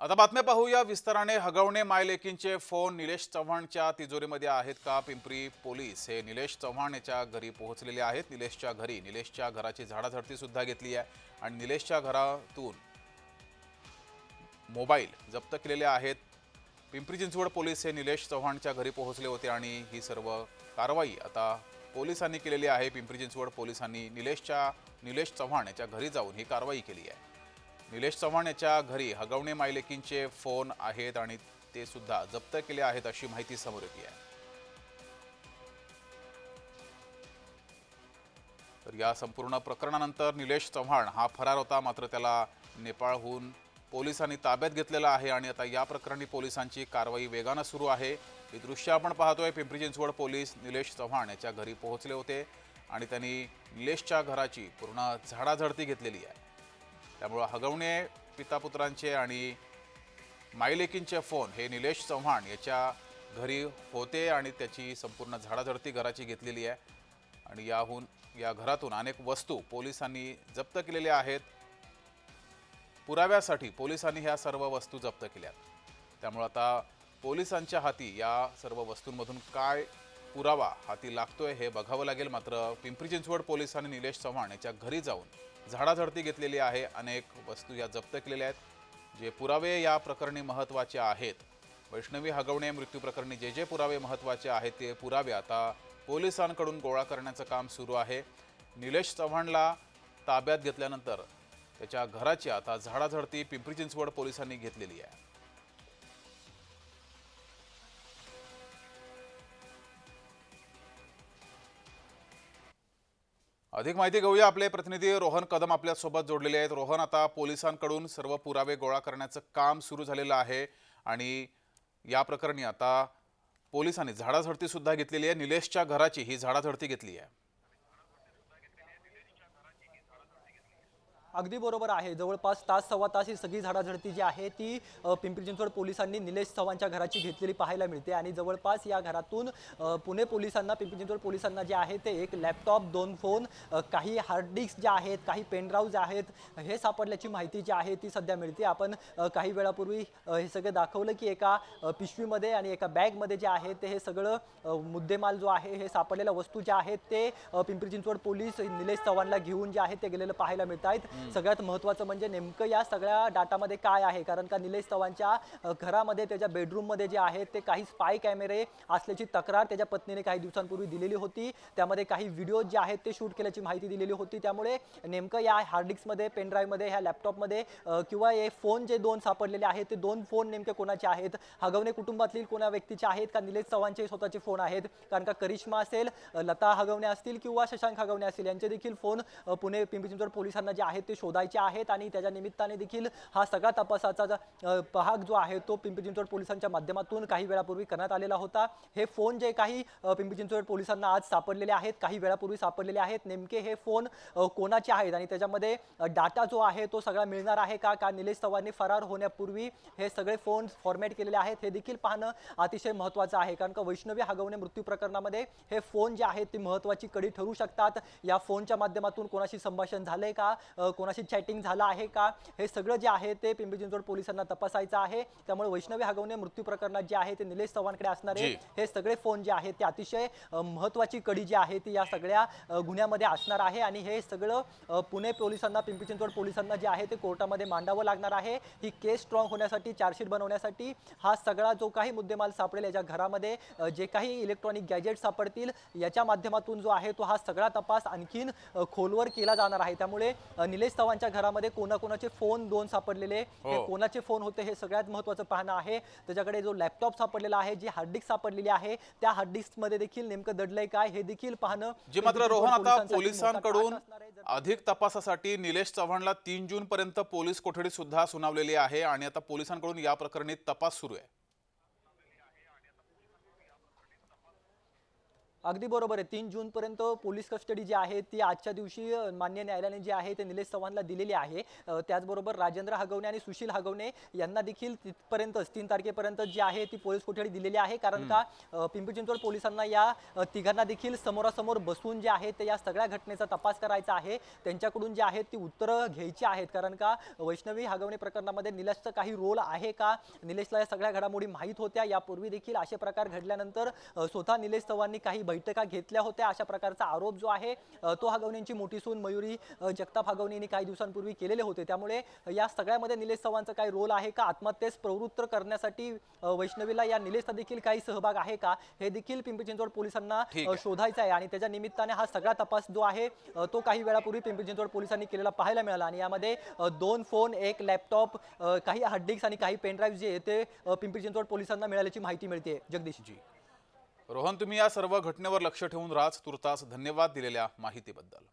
आता बातम्या पाहूया विस्ताराने। हगवणे मायलेकींचे फोन निलेश चव्हाणच्या तिजोरीमध्ये आहेत का? पिंपरी पोलीस हे निलेश चव्हाण याच्या घरी पोहोचलेले आहेत। निलेशच्या घरी निलेशच्या घराची झाडाझडती सुद्धा घेतली आहे आणि निलेशच्या घरातून मोबाईल जप्त केलेले आहेत। पिंपरी चिंचवड पोलीस हे निलेश चव्हाणच्या घरी पोहोचले होते आणि ही सर्व कारवाई आता पोलिसांनी केलेली आहे। पिंपरी चिंचवड पोलिसांनी निलेश चव्हाण याच्या घरी जाऊन ही कारवाई केली आहे। निलेश चव्हाण याच्या घरी हगवणे मायलेकींचे फोन आहेत आणि ते सुद्धा जप्त केले आहेत अशी माहिती समोर येते आहे। तर या संपूर्ण प्रकरणानंतर निलेश चव्हाण हा फरार होता, मात्र त्याला नेपाळहून पोलिसांनी ताब्यात घेतलेला आहे आणि आता या प्रकरणी पोलिसांची कारवाई वेगाने सुरू आहे। ही दृश्य आपण पाहतोय। पिंपरी चिंचवड पोलीस निलेश चव्हाण याच्या घरी पोहोचले होते आणि त्यांनी निलेशच्या घराची पूर्ण झाडाझडती घेतलेली आहे। त्यामुळे हगवणे पितापुत्रांचे आणि मायलेकींचे फोन हे निलेश चव्हाण याच्या घरी होते आणि त्याची संपूर्ण झाडाझडती घराची घेतलेली आहे आणि या घरातून अनेक वस्तू पोलिसांनी जप्त केलेल्या आहेत। पुराव्यासाठी पोलिसांनी ह्या सर्व वस्तू जप्त केल्या। त्यामुळे आता पोलिसांच्या हाती या सर्व वस्तूंमधून काय पुरावा हाती लागतोय हे बघावं लागेल। मात्र पिंपरी चिंचवड पोलिसांनी निलेश चव्हाण याच्या घरी जाऊन झाडाझडती घेतलेली आहे। अनेक वस्तू या जप्त केलेल्या आहेत। जे पुरावे या प्रकरणी महत्त्वाचे आहेत, वैष्णवी हगवणे मृत्यू प्रकरणी जे पुरावे महत्त्वाचे आहेत ते पुरावे आता पोलिसांकडून गोळा करण्याचं काम सुरू आहे। निलेश चव्हाणला ताब्यात घेतल्यानंतर त्याच्या घराची आता झाडाझडती पिंपरी चिंचवड पोलिसांनी घेतलेली आहे। अधिक माहिती घेऊया। आपले प्रतिनिधी रोहन कदम आपल्या सोबत जोडलेले आहेत। रोहन, आता पोलिसांकडून सर्व पुरावे गोळा करण्याचं काम सुरू झालेलं आहे आणि या प्रकरणी आता पोलिसांनी झाडाझडती सुद्धा घेतलेली आहे। निलेशच्या घराची ही झाडाझडती घेतली आहे। अगदी बरोबर आहे। जवळपास तास सव्वा तास ही सगळी झाडाझडती जी आहे ती पिंपरी चिंचवड पोलिसांनी निलेश चव्हाणच्या घराची घेतलेली पाहायला मिळते आणि जवळपास या घरातून पुणे पोलिसांना, पिंपरी चिंचवड पोलिसांना जे आहे ते एक लॅपटॉप, 2 फोन, काही हार्ड डिस्क जे आहेत, काही पेनड्राईव्ह जे आहेत हे सापडल्याची माहिती जी आहे ती सध्या मिळते। आपण काही वेळापूर्वी हे सगळं दाखवलं की एका पिशवीमध्ये आणि एका बॅगमध्ये जे आहे ते हे सगळं मुद्देमाल जो आहे, हे सापडलेल्या वस्तू ज्या आहेत ते पिंपरी चिंचवड पोलीस निलेश चव्हाणला घेऊन जे आहे ते गेलेलं पाहायला मिळत आहेत। सगळ्यात महत्त्वाचं म्हणजे नेमकं या सगळ्या डाटामध्ये काय आहे, कारण का निलेश चव्हाणच्या घरामध्ये त्याच्या बेडरूममध्ये जे आहे ते काही स्पाय कॅमेरे असल्याची तक्रार त्याच्या पत्नीने काही दिवसांपूर्वी दिलेली होती। त्यामध्ये काही व्हिडिओ जे आहेत ते शूट केल्याची माहिती दिलेली होती। त्यामुळे नेमकं या हार्ड डिस्कमध्ये, पेनड्राईव्हमध्ये, ह्या लॅपटॉपमध्ये किंवा हे फोन जे 2 सापडलेले आहेत ते 2 फोन नेमके कोणाचे आहेत, हगवणे कुटुंबातील कोणा व्यक्तीचे आहेत का निलेश चव्हाणचे स्वतःचे फोन आहेत, कारण का करिश्मा असेल, लता हगवणे असतील किंवा शशांक हगवणे असतील यांचे देखील फोन पुणे पिंपरी चिंचवड पोलिसांना जे आहेत ते शोधायचे आहेत आणि त्याच्या निमित्ताने देखील हा सगळा तपासाचा भाग जो आहे तो पिंपरी चिंचवड पोलिसांच्या माध्यमातून काही वेळापूर्वी करण्यात आलेला होता। हे फोन जे काही पिंपरी चिंचवड पोलिसांना आज सापडलेले आहेत, काही वेळापूर्वी सापडलेले आहेत, नेमके हे फोन कोणाचे आहेत आणि त्याच्यामध्ये डाटा जो आहे तो सगळा मिळणार आहे का निलेश चव्हाणने फरार होण्यापूर्वी हे सगळे फोन फॉर्मॅट केलेले आहेत हे देखील पाहणं अतिशय महत्त्वाचं आहे। कारण का वैष्णवी हगवणे मृत्यू प्रकरणामध्ये हे फोन जे आहेत ती महत्त्वाची कडी ठरू शकतात। या फोनच्या माध्यमातून कोणाशी संभाषण झालंय का, कोणाशी चॅटिंग झालं आहे का, हे सगळं जे आहे ते पिंपरी चिंचवड पोलिसांना तपासायचं आहे। त्यामुळे वैष्णवी हगवणे मृत्यू प्रकरणात जे आहे ते निलेश चव्हाणकडे असणारे हे सगळे फोन जे आहेत ते अतिशय महत्त्वाची कडी जी आहे ती या सगळ्या गुन्ह्यामध्ये असणार आहे आणि हे सगळं पुणे पोलिसांना, पिंपरी चिंचवड पोलिसांना जे आहे ते कोर्टामध्ये मांडावं लागणार आहे। ही केस स्ट्रॉंग होण्यासाठी, चार्जशीट बनवण्यासाठी हा सगळा जो काही मुद्देमाल सापडेल, याच्या घरामध्ये जे काही इलेक्ट्रॉनिक गॅजेट सापडतील याच्या माध्यमातून जो आहे तो हा सगळा तपास आणखीन खोलवर केला जाणार आहे। त्यामुळे निलेश चव्हाणच्या घरामध्ये कोणाकोणाचे फोन 2 सापडलेले, हे कोणाचे फोन होते हे सगळ्यात महत्त्वाचं पाहणं आहे। त्याच्याकडे जो लॅपटॉप सापडलेला आहे, जी हार्ड डिस्क सापडलेली आहे, त्या हार्ड डिस्क मध्ये देखील नेमकं दडलंय काय हे देखील पाहणं। जी मात्र रोहन, आता पोलिसांकडून अधिक तपासासाठी निलेश चव्हाणला 3 जून पर्यंत पोलीस कोठडी सुद्धा सुनावलेली आहे आणि आता पोलिसांकडून या प्रकरणी तपास सुरू आहे। अगदी बरोबर आहे. 3 जूनपर्यंत पोलीस कस्टडी जी आहे ती आजच्या दिवशी मान्य न्यायालयाने जी आहे ते निलेश चव्हाणला दिलेली आहे. त्याचबरोबर राजेंद्र हगवणे आणि सुशील हगवणे यांना देखील तिथपर्यंतच 3 तारखेपर्यंत जी आहे ती पोलीस कोठडी दिलेली आहे. कारण का पिंपरी चिंचवड पोलिसांना या तिघांना देखील समोरासमोर बसून जे आहे ते या सगळ्या घटनेचा तपास करायचा आहे. त्यांच्याकडून जे आहेत ती उत्तरं घ्यायची आहेत. कारण का वैष्णवी हगवणे प्रकरणामध्ये निलेशचा काही रोल आहे का? निलेशला या सगळ्या घडामोडी माहीत होत्या. यापूर्वी देखील असे प्रकार घडल्यानंतर स्वतः निलेश चव्हाणनी काही बैठका घेतल्या होत्या. अशा प्रकारचा आरोप जो आहे तो हगवणेंची मोठी सून मयुरी जगताप हगवणेंनी काही दिवसांपूर्वी केलेले होते. त्यामुळे या सगळ्यामध्ये निलेश चव्हाणचा काही रोल आहे का? आत्महत्येस प्रवृत्त करण्यासाठी वैष्णवीला या निलेशचा देखील काही सहभाग आहे का? हे देखील पिंपरी चिंचवड पोलिसांना शोधायचं आहे आणि त्याच्या निमित्ताने हा सगळा तपास जो आहे तो काही वेळापूर्वी पिंपरी चिंचवड पोलिसांनी केलेला पाहायला मिळाला. आणि यामध्ये 2 फोन, 1 लॅपटॉप, काही हार्ड डिस्क आणि काही पेनड्राईव्ह जे ते पिंपरी चिंचवड पोलिसांना मिळाल्याची माहिती मिळते. जगदीश जी रोहन, तुम्ही या सर्व घटनेवर लक्ष ठेवून राज तुर्तास धन्यवाद दिलेल्या माहितीबद्दल.